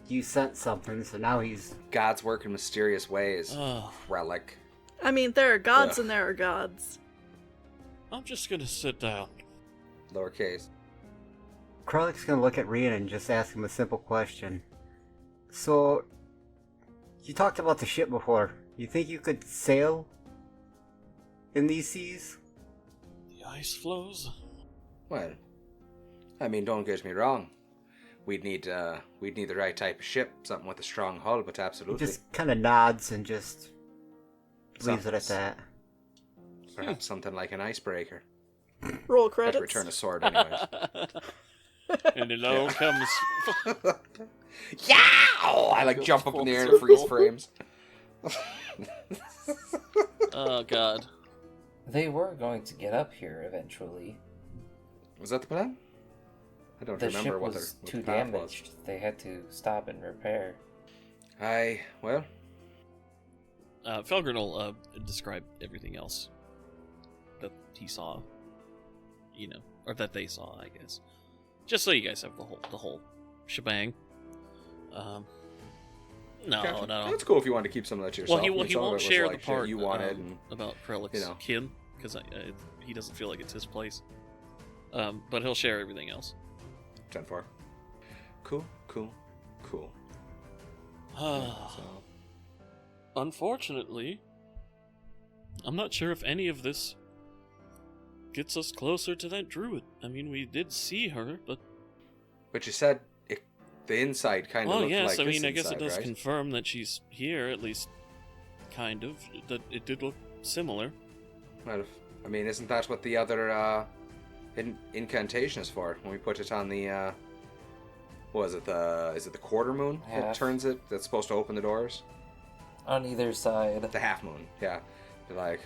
you sent something, so now he's... Gods work in mysterious ways. Relic. I mean, there are gods and there are gods. I'm just gonna sit down. Lowercase. Krellick's gonna look at Rian and just ask him a simple question. So, you talked about the ship before. You think you could sail in these seas? The ice flows? Well, I mean, don't get me wrong. We'd need the right type of ship, something with a strong hull, but absolutely. He just kind of nods and just leaves it at that. Perhaps something like an icebreaker. Roll I'd credits. return a sword anyways. And it all comes... Yow! I like jump up in the air and freeze frames. Oh, God. They were going to get up here eventually. Was that the plan? I don't The remember ship what was the too path damaged. They had to stop and repair. Well... Felgren will describe everything else that he saw, you know, or that they saw, I guess. Just so you guys have the whole shebang. No. That's cool if you want to keep some of that to yourself. Well, he won't share the part you wanted and, about Krellick's kin, because he doesn't feel like it's his place. But he'll share everything else. 10-4. Cool. So. Unfortunately, I'm not sure if any of this gets us closer to that druid. I mean, we did see her, but... But you said the inside kind of looked like this I mean, I guess it does right? confirm that she's here, at least kind of. That it did look similar. Well, I mean, isn't that what the other incantation is for? When we put it on the... what is it, the quarter moon? Half. It turns it? That's supposed to open the doors? On either side. The half moon, yeah. Like,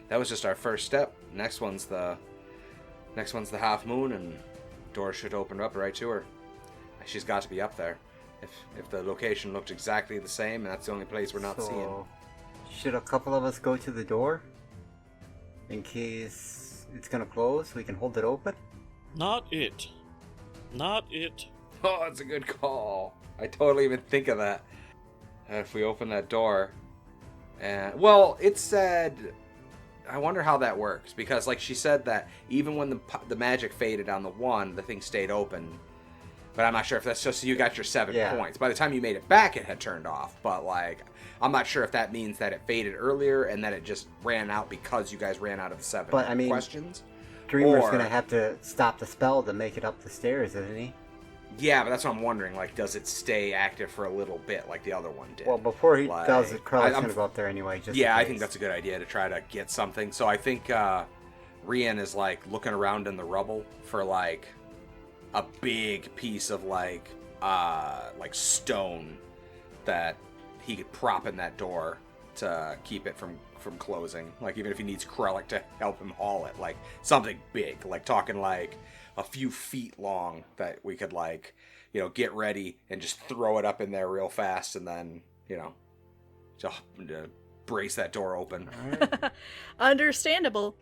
that was just our first step. Next one's the half moon, and doors should open up right to her. She's got to be up there. If the location looked exactly the same, and that's the only place we're not seeing. Should a couple of us go to the door? In case it's gonna close, we can hold it open? Not it. Oh, that's a good call. I totally even think of that. If we open that door, and well, it said. I wonder how that works, because like she said that even when the magic faded on the one, the thing stayed open. But I'm not sure if that's just so you got your 7 points. By the time you made it back, it had turned off. But like, I'm not sure if that means that it faded earlier and that it just ran out because you guys ran out of the 7 questions. Dreamer's gonna have to stop the spell to make it up the stairs, isn't he? Yeah, but that's what I'm wondering. Like, does it stay active for a little bit like the other one did? Well, before he does it, Krell's gonna go up there anyway. I think that's a good idea to try to get something. So I think Rian is like looking around in the rubble for like a big piece of like stone that he could prop in that door to keep it from closing. Like, even if he needs Krellick to help him haul it, like something big, like talking like a few feet long that we could like, get ready and just throw it up in there real fast and then, just brace that door open. Understandable.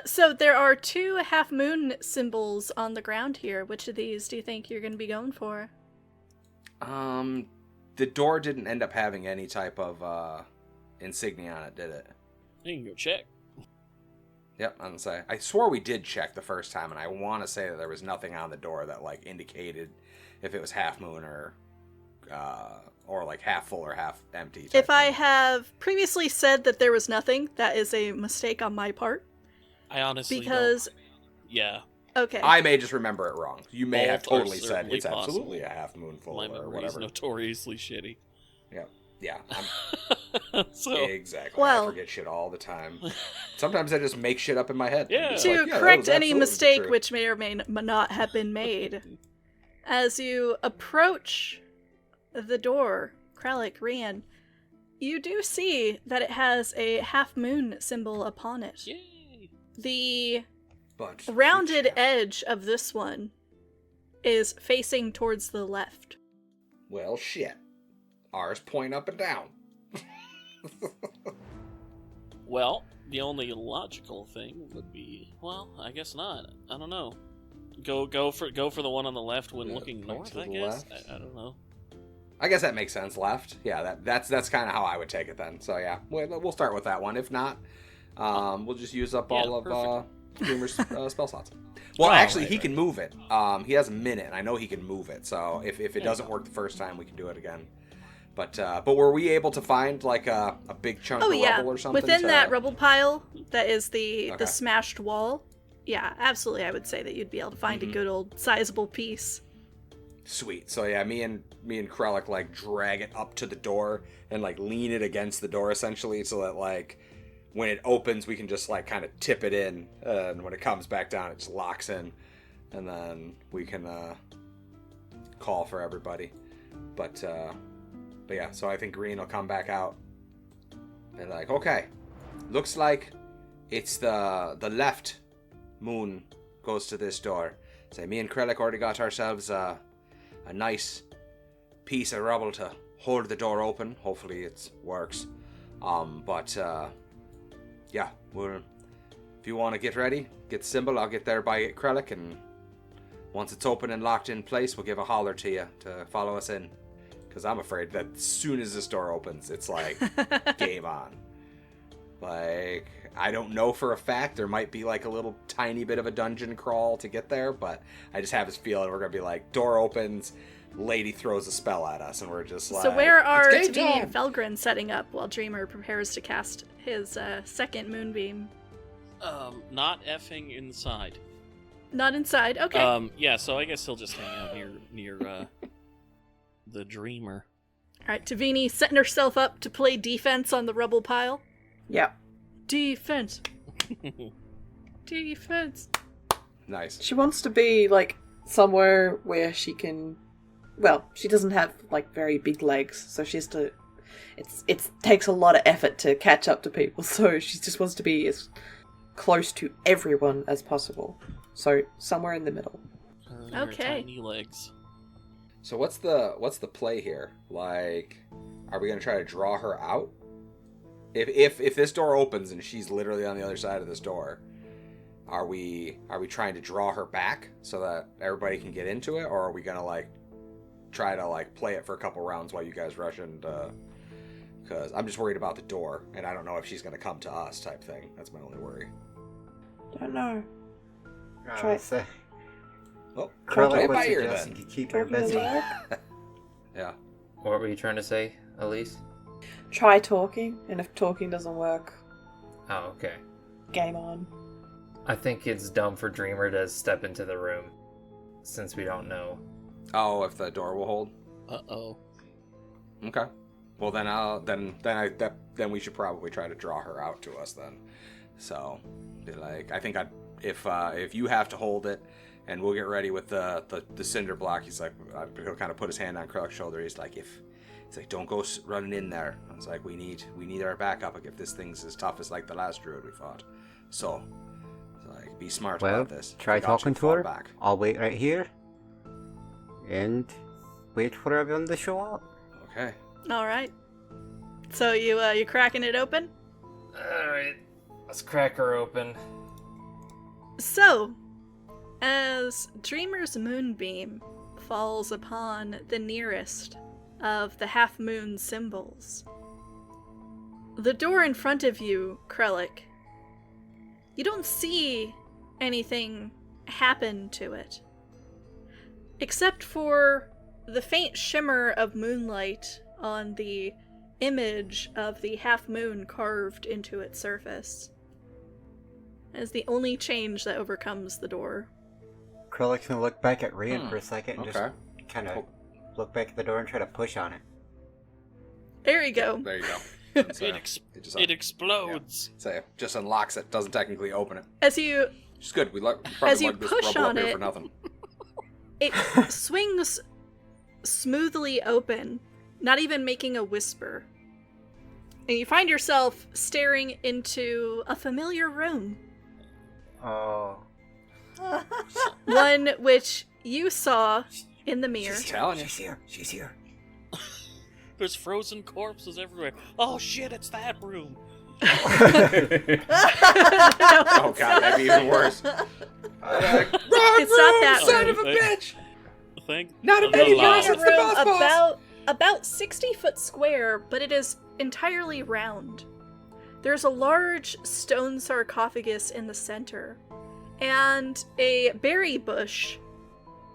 So there are 2 half moon symbols on the ground here. Which of these do you think you're going to be going for? The door didn't end up having any type of insignia on it, did it? You can go check. Yep, I'm gonna say. I swore we did check the first time, and I want to say that there was nothing on the door that like indicated if it was half moon or or like half full or half empty. type If I thing. have previously said that there was nothing, that is a mistake on my part. I honestly Because, don't. Yeah, okay. I may just remember it wrong. You may have Both are totally said certainly it's absolutely possible. a half moon full my or memory is whatever. notoriously shitty. Yeah, So exactly. Well- I forget shit all the time. Sometimes I just make shit up in my head. Yeah. I'm just To like, that correct was any absolutely mistake true. which may or may not have been made, as you approach the door, Kralik, Rian, you do see that it has a half moon symbol upon it. yay! The But rounded which half? edge of this one is facing towards the left. Well, shit. Ours point up and down. Well, the only logical thing would be, well, I guess not. I don't know. Go for the one on the left when Yeah, looking point north. to I the guess. left. I don't know. I guess that makes sense. Left. Yeah, that's kind of how I would take it then. So yeah, we'll start with that one. If not, we'll just use up Yeah, all of perfect. Dreamer's spell slots. Well, Oh, actually, right, he right. can move it. He has a minute, and I know he can move it. So if it doesn't work the first time, we can do it again. But were we able to find like a big chunk Oh of yeah, rubble or something? within to- that rubble pile that is the Okay. smashed wall. Yeah, absolutely. I would say that you'd be able to find a good old sizable piece. Sweet. So yeah, me and Krellick like drag it up to the door and like lean it against the door essentially, so that like when it opens, we can just like kind of tip it in, and when it comes back down, it just locks in, and then we can call for everybody. But yeah, so I think Green will come back out. They're like, okay, looks like it's the left moon goes to this door. So me and Krellick already got ourselves a nice piece of rubble to hold the door open. Hopefully it works. But yeah, if you want to get ready, get the symbol, I'll get there by Krellick, and once it's open and locked in place, we'll give a holler to you to follow us in. Because I'm afraid that as soon as this door opens, it's like game on. Like, I don't know for a fact. There might be like a little tiny bit of a dungeon crawl to get there, but I just have this feeling we're going to be like, door opens, lady throws a spell at us, and we're just like, So where are "It's game Tavini and time!" Felgrin setting up while Dreamer prepares to cast his second moonbeam? Not effing inside. Not inside. Okay. Yeah, so I guess he'll just hang out near the Dreamer. Alright, Tavini setting herself up to play defense on the rubble pile. Yep. Defense. Defense. Nice. She wants to be, like, somewhere where she can... Well, she doesn't have, like, very big legs, so she has to... It takes a lot of effort to catch up to people, so she just wants to be as close to everyone as possible. So, somewhere in the middle. Her Okay. Tiny legs. So what's the play here? Like, are we gonna try to draw her out? If this door opens and she's literally on the other side of this door, are we trying to draw her back so that everybody can get into it, or are we gonna like try to like play it for a couple rounds while you guys rush into? Because I'm just worried about the door, and I don't know if she's gonna come to us type thing. That's my only worry. Don't know. I Try- would say Well, Krellick play it would by ear suggest then. you keep her Talking busy. work? Yeah. What were you trying to say, Elise? Try talking, and if talking doesn't work, Oh, okay. game on. I think it's dumb for Dreamer to step into the room, since we don't know. Oh, if the door will hold. Uh-oh. Okay. Well, then we should probably try to draw her out to us then. So, be like, I think if you have to hold it, and we'll get ready with the cinder block. He's like, he'll kind of put his hand on Krellick's shoulder. He's like, don't go running in there. I was like, we need our backup if this thing's as tough as like the last druid we fought. So, like, be smart Well, about this. try We got you, talking to fall her. back. I'll wait right here and wait for everyone to show up. Okay. Alright. So you cracking it open? Alright, let's crack her open. So, as Dreamer's moonbeam falls upon the nearest of the half-moon symbols, the door in front of you, Krellick, you don't see anything happen to it. Except for the faint shimmer of moonlight on the image of the half moon carved into its surface as the only change that overcomes the door. Krullik's gonna look back at Rian for a second and Okay. just kind of look back at the door and try to push on it. There you go. There you go. It's, It explodes. So it just unlocks it. Doesn't technically open it. As you Which is good. We probably As you lugged this push rubble up on here it- for nothing. It swings smoothly open, not even making a whisper. And you find yourself staring into a familiar room. Oh. One which you saw in the mirror. She's telling you. She's here. She's here. There's frozen corpses everywhere. Oh shit, it's that room. Oh god, that'd be even worse. Run, It's not that son room. of a bitch! Thank Not a the baby law. mouse, A it's the room boss. about 60 foot square, but it is entirely round. There's a large stone sarcophagus in the center, and a berry bush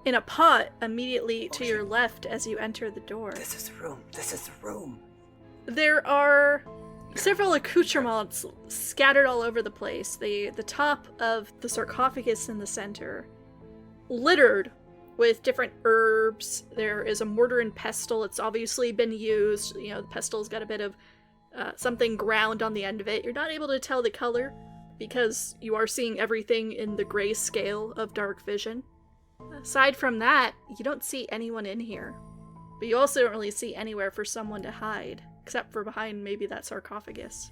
in a pot immediately to your left as you enter the door. This is the room. This is the room. There are several accoutrements scattered all over the place. The top of the sarcophagus in the center, littered with different herbs. There is a mortar and pestle. It's obviously been used. You know, the pestle's got a bit of something ground on the end of it. You're not able to tell the color because you are seeing everything in the gray scale of dark vision. Aside from that, you don't see anyone in here. But you also don't really see anywhere for someone to hide, except for behind maybe that sarcophagus.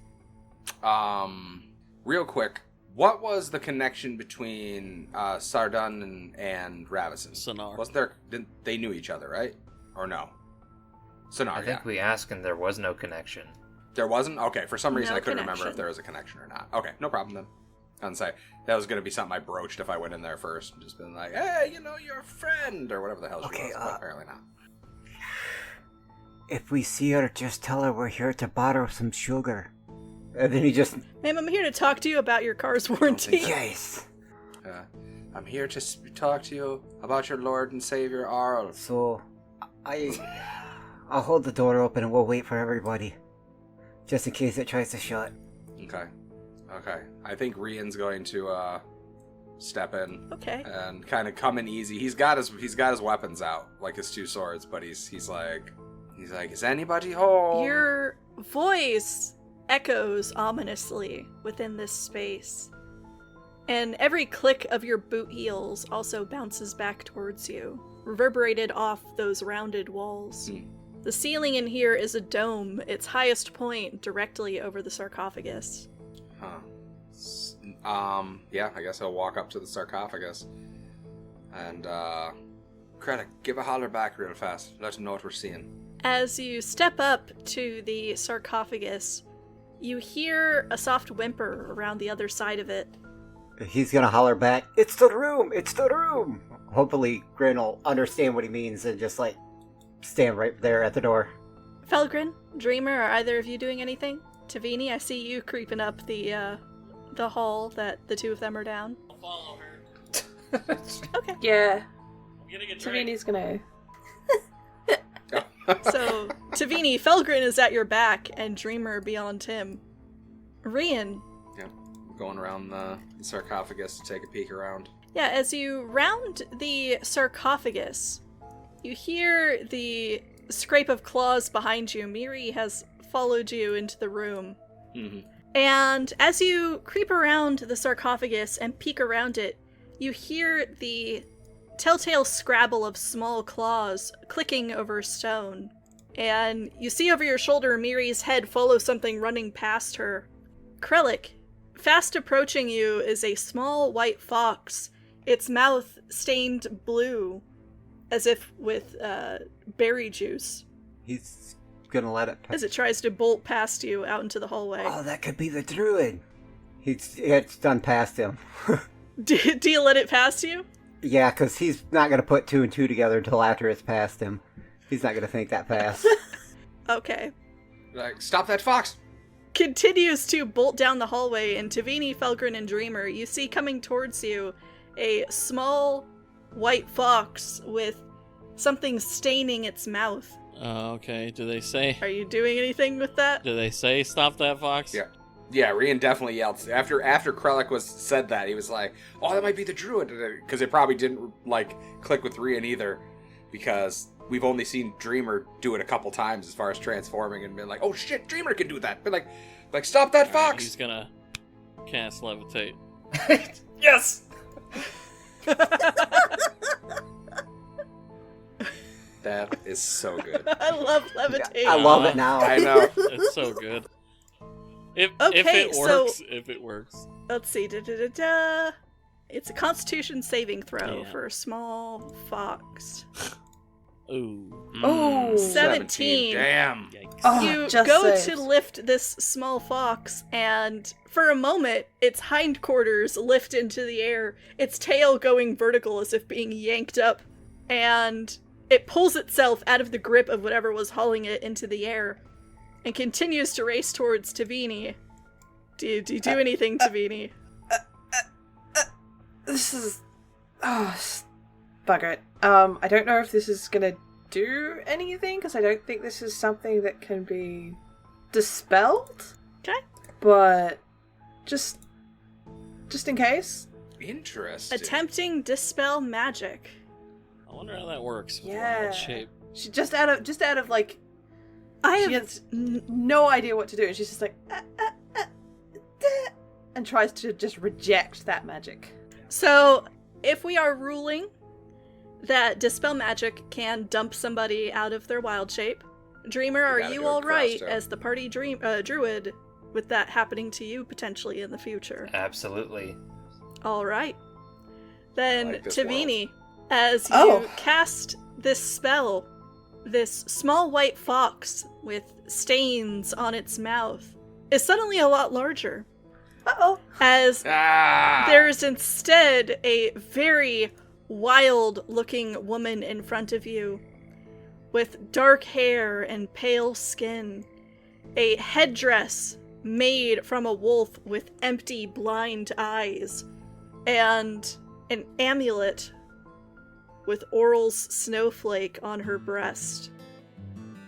Real quick, what was the connection between Sardun and Ravison? Sonar. Wasn't there? They knew each other, right? Or no? Sonar. I think we asked and there was no connection. There wasn't? Okay, for some reason No I couldn't remember connection. if there was a connection or not. Okay, no problem then. I'd say that was going to be something I broached if I went in there first. Just been like, hey, you know, you're a friend, or whatever the hell she Okay, was, but apparently not. If we see her, just tell her we're here to borrow some sugar. And then he just... Ma'am, I'm here to talk to you about your car's warranty. Yes! I'm here to talk to you about your Lord and Savior, Arl. So, I'll hold the door open and we'll wait for everybody. Just in case it tries to shut. Okay. I think Rian's going to step in Okay. and kind of come in easy. He's got his weapons out, like his two swords, but he's like, is anybody home? Your voice echoes ominously within this space. And every click of your boot heels also bounces back towards you, reverberated off those rounded walls. The ceiling in here is a dome, its highest point directly over the sarcophagus. Huh. Yeah, I guess I'll walk up to the sarcophagus. And, Credit, give a holler back real fast. Let him know what we're seeing. As you step up to the sarcophagus, you hear a soft whimper around the other side of it. He's gonna holler back, it's the room! It's the room! Hopefully Grin will understand what he means and just, stand right there at the door. Felgrin, Dreamer, are either of you doing anything? Tavini, I see you creeping up the hall that the two of them are down. I'll follow her. Okay. Yeah, I'm getting a drink. Savini's gonna. So, Tavini, Felgrin is at your back, and Dreamer beyond him. Rian. Yeah, going around the sarcophagus to take a peek around. Yeah, as you round the sarcophagus, you hear the scrape of claws behind you. Miri has followed you into the room. Mm-hmm. And as you creep around the sarcophagus and peek around it, you hear the telltale scrabble of small claws clicking over stone. And you see over your shoulder Miri's head follow something running past her. Krellik, fast approaching you is a small white fox, its mouth stained blue, as if with berry juice, He's gonna let it pass. as it tries to bolt past you out into the hallway. Oh, that could be the druid! It's done past him. Do you let it past you? Yeah, because he's not gonna put two and two together until after it's past him. He's not gonna think that fast. Okay. Like, stop that fox! Continues to bolt down the hallway, and Tavini, Felgrin, and Dreamer, you see coming towards you a small white fox with Something's staining its mouth. Okay. Do they say? Are you doing anything with that? Do they say stop that fox? Yeah. Yeah, Rian definitely yelled. After Krellick said that, he was like, oh, that might be the druid. Because it probably didn't, click with Rian either. Because we've only seen Dreamer do it a couple times as far as transforming and been like, oh shit, Dreamer can do that. But like stop that All right, fox. he's gonna cast levitate. Yes! That is so good. I love levitation. I love it now. I know. It's so good. If Okay, it so- works, if it works. Let's see. Da-da-da-da. It's a Constitution saving throw Yeah. for a small fox. Ooh. Oh, 17. Damn. Yikes. Oh, You just go saved. to lift this small fox, and for a moment, its hindquarters lift into the air, its tail going vertical as if being yanked up, and it pulls itself out of the grip of whatever was hauling it into the air, and continues to race towards Tavini. Do you do anything, Tavini? This is... Oh, bugger it. I don't know if this is gonna do anything, because I don't think this is something that can be dispelled. Okay. But just in case. Interesting. Attempting dispel magic. I wonder how that works. With Yeah. wild shape. She just out of like, I she have has no idea what to do, and she's just like, and tries to just reject that magic. So, if we are ruling that Dispel Magic can dump somebody out of their wild shape, Dreamer, are gotta you do it alright crossed out. as the party druid with that happening to you potentially in the future? Absolutely. Alright. Then, I like this Tavini, as you Oh. cast this spell, this small white fox with stains on its mouth is suddenly a lot larger. Uh-oh. As Ah! there's instead a very wild-looking woman in front of you with dark hair and pale skin, a headdress made from a wolf with empty, blind eyes, and an amulet with Oral's snowflake on her breast.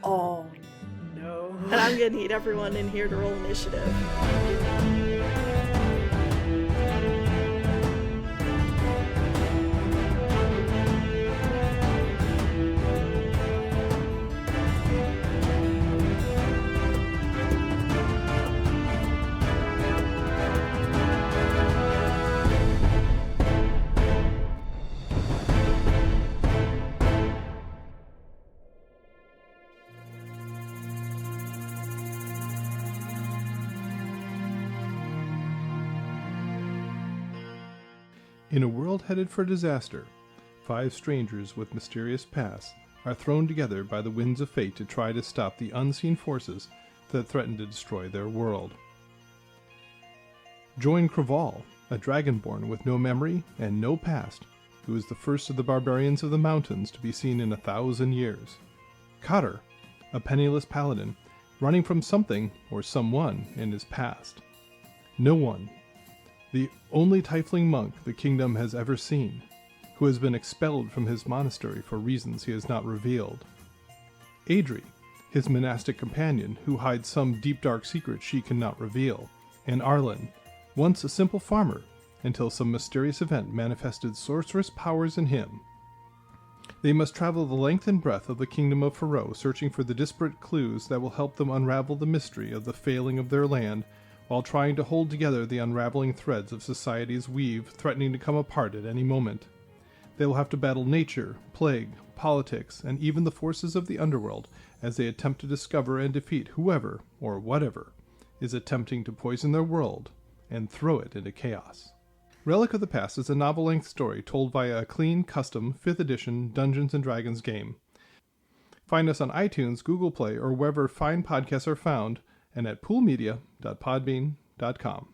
Oh, no. And I'm gonna need everyone in here to roll initiative. In a world headed for disaster, 5 strangers with mysterious pasts are thrown together by the winds of fate to try to stop the unseen forces that threaten to destroy their world. Join Craval, a dragonborn with no memory and no past, who is the first of the barbarians of the mountains to be seen in 1,000 years. Cotter, a penniless paladin, running from something or someone in his past. No one, the only tiefling monk the kingdom has ever seen, who has been expelled from his monastery for reasons he has not revealed. Adri, his monastic companion, who hides some deep dark secret she cannot reveal. And Arlen, once a simple farmer, until some mysterious event manifested sorceress powers in him. They must travel the length and breadth of the kingdom of Faroe, searching for the disparate clues that will help them unravel the mystery of the failing of their land, while trying to hold together the unraveling threads of society's weave, threatening to come apart at any moment. They will have to battle nature, plague, politics, and even the forces of the underworld as they attempt to discover and defeat whoever, or whatever, is attempting to poison their world and throw it into chaos. Relic of the Past is a novel-length story told via a clean, custom, 5th edition Dungeons & Dragons game. Find us on iTunes, Google Play, or wherever fine podcasts are found, and at poolmedia.podbean.com.